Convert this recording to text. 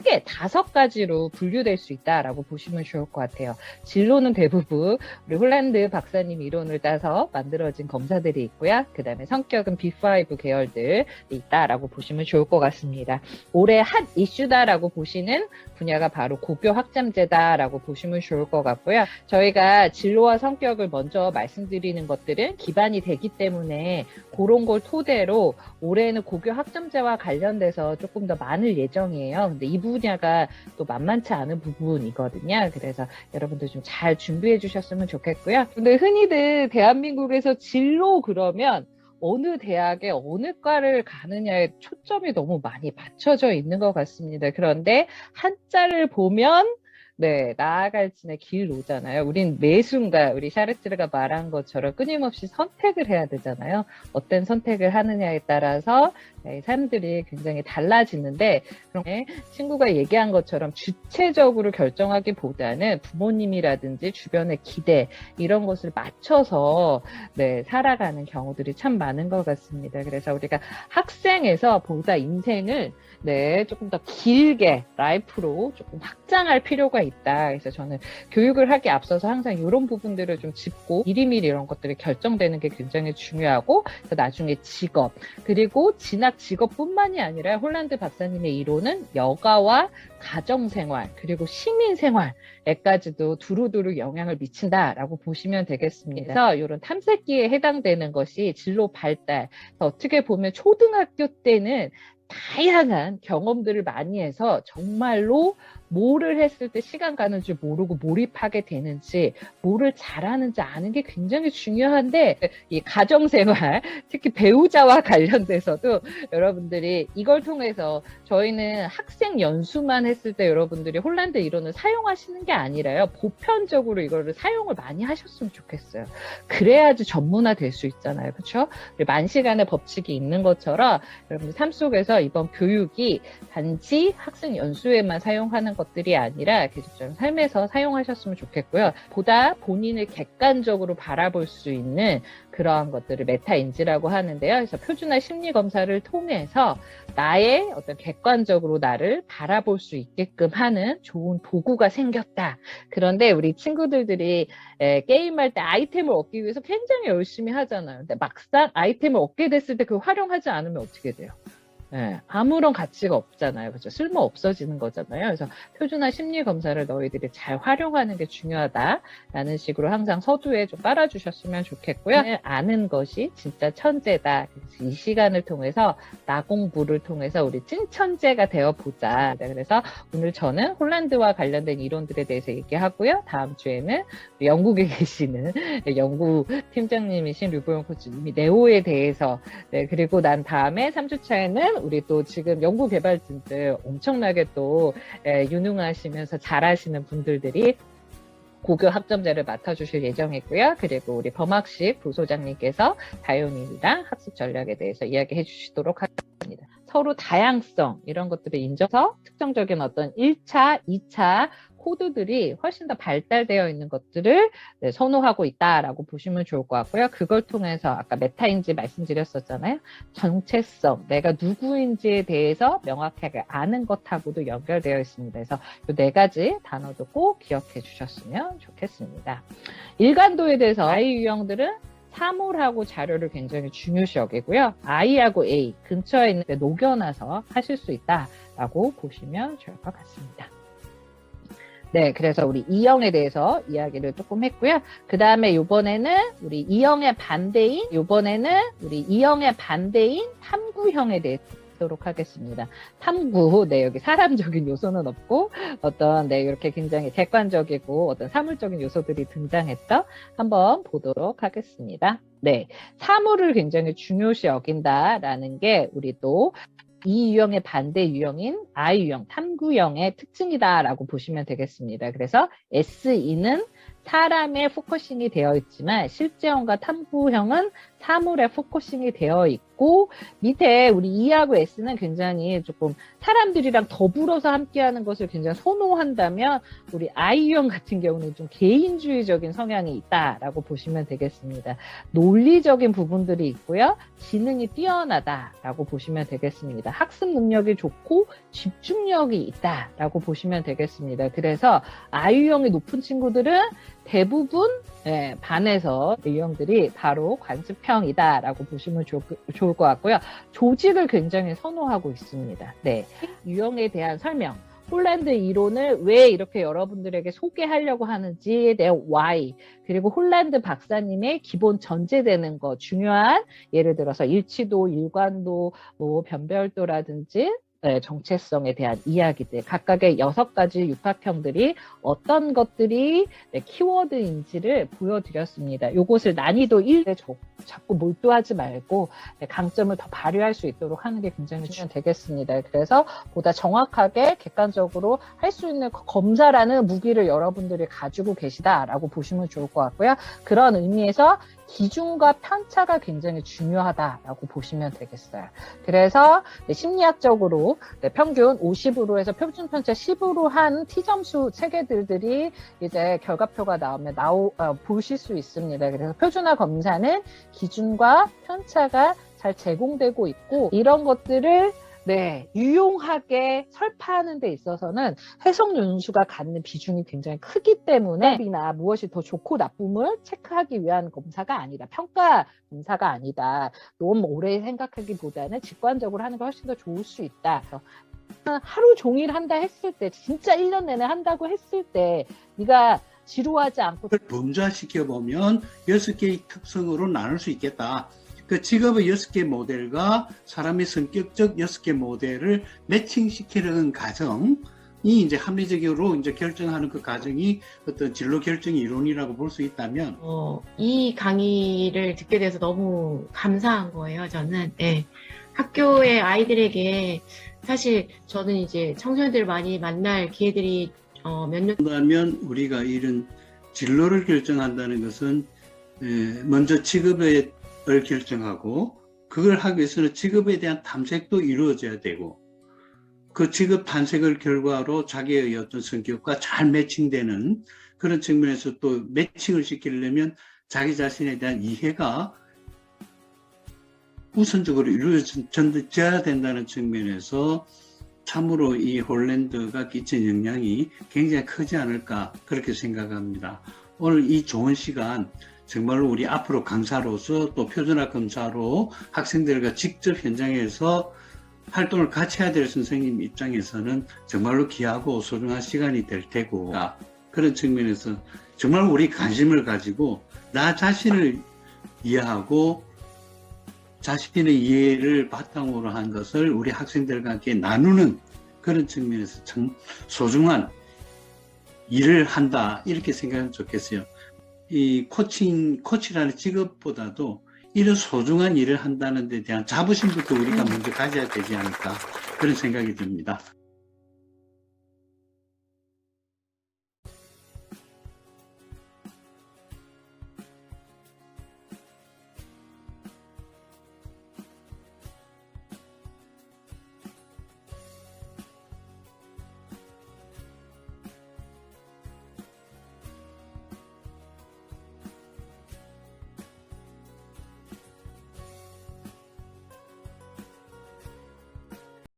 크게 5가지로 분류될 수 있다라고 보시면 좋을 것 같아요. 진로는 대부분 우리 홀란드 박사님 이론을 따서 만들어진 검사들이 있고요. 그 다음에 성격은 B5 계열들이 있다라고 보시면 좋을 것 같습니다. 올해 핫 이슈다라고 보시는 분야가 바로 고교 학점제다라고 보시면 좋을 것 같고요. 저희가 진로와 성격을 먼저 말씀드리는 것들은 기반이 되기 때문에 그런 걸 토대로 올해는 고교 학점제와 관련돼서 조금 더 많을 예정이에요. 근데 이 분야가 또 만만치 않은 부분이거든요. 그래서 여러분들 좀 잘 준비해 주셨으면 좋겠고요. 근데 흔히들 대한민국에서 진로 그러면 어느 대학에 어느 과를 가느냐에 초점이 너무 많이 맞춰져 있는 것 같습니다. 그런데 한자를 보면 네, 나아갈 길의 길로잖아요. 우린 매 순간 우리 샤르트르가 말한 것처럼 끊임없이 선택을 해야 되잖아요. 어떤 선택을 하느냐에 따라서 네, 삶들이 굉장히 달라지는데 그런 친구가 얘기한 것처럼 주체적으로 결정하기보다는 부모님이라든지 주변의 기대 이런 것을 맞춰서 네, 살아가는 경우들이 참 많은 것 같습니다. 그래서 우리가 학생에서 보다 인생을 네, 조금 더 길게 라이프로 조금 확장할 필요가 있다. 그래서 저는 교육을 하기에 앞서서 항상 이런 부분들을 좀 짚고 미리미리 이런 것들이 결정되는 게 굉장히 중요하고 나중에 직업 그리고 진학 직업뿐만이 아니라 홀란드 박사님의 이론은 여가와 가정생활 그리고 시민생활에까지도 두루두루 영향을 미친다라고 보시면 되겠습니다. 그래서 이런 탐색기에 해당되는 것이 진로 발달 어떻게 보면 초등학교 때는 다양한 경험들을 많이 해서 정말로 뭐를 했을 때 시간 가는 줄 모르고 몰입하게 되는지 뭐를 잘하는지 아는 게 굉장히 중요한데 이 가정생활 특히 배우자와 관련돼서도 여러분들이 이걸 통해서 저희는 학생 연수만 했을 때 여러분들이 홀란드 이론을 사용하시는 게 아니라요 보편적으로 이거를 사용을 많이 하셨으면 좋겠어요. 그래야지 전문화 될 수 있잖아요. 그렇죠? 만시간의 법칙이 있는 것처럼 여러분 삶 속에서 이번 교육이 단지 학생 연수에만 사용하는 것들이 아니라 계속적인 삶에서 사용하셨으면 좋겠고요. 보다 본인을 객관적으로 바라볼 수 있는 그러한 것들을 메타인지라고 하는데요. 그래서 표준화 심리 검사를 통해서 나의 어떤 객관적으로 나를 바라볼 수 있게끔 하는 좋은 도구가 생겼다. 그런데 우리 친구들이 게임할 때 아이템을 얻기 위해서 굉장히 열심히 하잖아요. 근데 막상 아이템을 얻게 됐을 때 그걸 활용하지 않으면 어떻게 돼요? 네, 아무런 가치가 없잖아요. 그죠? 쓸모 없어지는 거잖아요. 그래서 표준화 심리 검사를 너희들이 잘 활용하는 게 중요하다라는 식으로 항상 서두에 좀 깔아주셨으면 좋겠고요. 아는 것이 진짜 천재다. 그래서 이 시간을 통해서 나 공부를 통해서 우리 찐천재가 되어보자. 그래서 오늘 저는 홀란드와 관련된 이론들에 대해서 얘기하고요. 다음 주에는 영국에 계시는 연구 팀장님이신 류보영 코치님이 네오에 대해서 네, 그리고 난 다음에 3주차에는 우리 또 지금 연구 개발진들 엄청나게 또 유능하시면서 잘하시는 분들이 고교 학점제를 맡아주실 예정이고요. 그리고 우리 범학식 부소장님께서 다효님이랑 학습 전략에 대해서 이야기해 주시도록 하겠습니다. 서로 다양성 이런 것들을 인정해서 특정적인 어떤 1차, 2차 코드들이 훨씬 더 발달되어 있는 것들을 선호하고 있다라고 보시면 좋을 것 같고요. 그걸 통해서 아까 메타인지 말씀드렸었잖아요. 정체성, 내가 누구인지에 대해서 명확하게 아는 것하고도 연결되어 있습니다. 그래서 이 4가지 단어도 꼭 기억해 주셨으면 좋겠습니다. 일관도에 대해서 아이 유형들은 사물하고 자료를 굉장히 중요시 여기고요. I하고 A 근처에 있는데 녹여놔서 하실 수 있다라고 보시면 좋을 것 같습니다. 네, 그래서 우리 E형에 대해서 이야기를 조금 했고요. 그 다음에 이번에는 우리 E형의 반대인 탐구형에 대해서 하도록 하겠습니다. 탐구, 네, 여기 사람적인 요소는 없고 어떤 네, 이렇게 굉장히 객관적이고 어떤 사물적인 요소들이 등장했던 한번 보도록 하겠습니다. 네, 사물을 굉장히 중요시 여긴다라는 게 우리 또 이 유형의 반대 유형인 I 유형, 탐구형의 특징이다라고 보시면 되겠습니다. 그래서 SE는 사람에 포커싱이 되어 있지만 실제형과 탐구형은 사물에 포커싱이 되어 있고 밑에 우리 E하고 S는 굉장히 조금 사람들이랑 더불어서 함께하는 것을 굉장히 선호한다면 우리 I형 같은 경우는 좀 개인주의적인 성향이 있다라고 보시면 되겠습니다. 논리적인 부분들이 있고요. 지능이 뛰어나다라고 보시면 되겠습니다. 학습 능력이 좋고 집중력이 있다라고 보시면 되겠습니다. 그래서 I형이 높은 친구들은 대부분 반에서 A형들이 바로 관습형이다라고 보시면 좋을 것 같고요. 조직을 굉장히 선호하고 있습니다. 네, 유형에 대한 설명. 홀란드 이론을 왜 이렇게 여러분들에게 소개하려고 하는지에 대한 why, 그리고 홀란드 박사님의 기본 전제되는 거, 중요한 예를 들어서 일치도, 일관도, 뭐 변별도라든지 정체성에 대한 이야기들, 각각의 6가지 육합형들이 어떤 것들이 키워드인지를 보여드렸습니다. 요것을 난이도 1에 자꾸 몰두하지 말고 강점을 더 발휘할 수 있도록 하는 게 굉장히 되겠습니다. 그래서 보다 정확하게 객관적으로 할 수 있는 검사라는 무기를 여러분들이 가지고 계시다라고 보시면 좋을 것 같고요. 그런 의미에서 기준과 편차가 굉장히 중요하다라고 보시면 되겠어요. 그래서 심리학적으로 평균 50으로 해서 표준 편차 10으로 한 T점수 체계들이 이제 결과표가 나오면 보실 수 있습니다. 그래서 표준화 검사는 기준과 편차가 잘 제공되고 있고 이런 것들을 유용하게 설파하는 데 있어서는 해석 연수가 갖는 비중이 굉장히 크기 때문에 무엇이 더 좋고 나쁨을 체크하기 위한 검사가 아니다. 평가 검사가 아니다. 너무 오래 생각하기보다는 직관적으로 하는 게 훨씬 더 좋을 수 있다. 하루 종일 한다 했을 때, 진짜 1년 내내 한다고 했을 때 네가 지루하지 않고 범죄화시켜보면 6개의 특성으로 나눌 수 있겠다. 그 직업의 6개 모델과 사람의 성격적 6개 모델을 매칭시키려는 과정이 이제 합리적으로 이제 결정하는 그 과정이 어떤 진로 결정 이론이라고 볼 수 있다면 이 강의를 듣게 돼서 너무 감사한 거예요. 저는 학교의 아이들에게 사실 저는 이제 청소년들을 많이 만날 기회들이 몇 년 한다면 우리가 이런 진로를 결정한다는 것은 먼저 직업을 결정하고 그걸 하기 위해서는 직업에 대한 탐색도 이루어져야 되고 그 직업 탐색을 결과로 자기의 어떤 성격과 잘 매칭되는 그런 측면에서 또 매칭을 시키려면 자기 자신에 대한 이해가 우선적으로 이루어져야 된다는 측면에서 참으로 이 홀란드가 끼친 영향이 굉장히 크지 않을까 그렇게 생각합니다. 오늘 이 좋은 시간 정말로 우리 앞으로 강사로서 또 표준화 검사로 학생들과 직접 현장에서 활동을 같이 해야 될 선생님 입장에서는 정말로 귀하고 소중한 시간이 될 테고 그런 측면에서 정말 우리 관심을 가지고 나 자신을 이해하고 자신의 이해를 바탕으로 한 것을 우리 학생들과 함께 나누는 그런 측면에서 참 소중한 일을 한다 이렇게 생각하면 좋겠어요. 이 코치라는 직업보다도 이런 소중한 일을 한다는 데 대한 자부심부터 우리가 먼저 가져야 되지 않을까 그런 생각이 듭니다.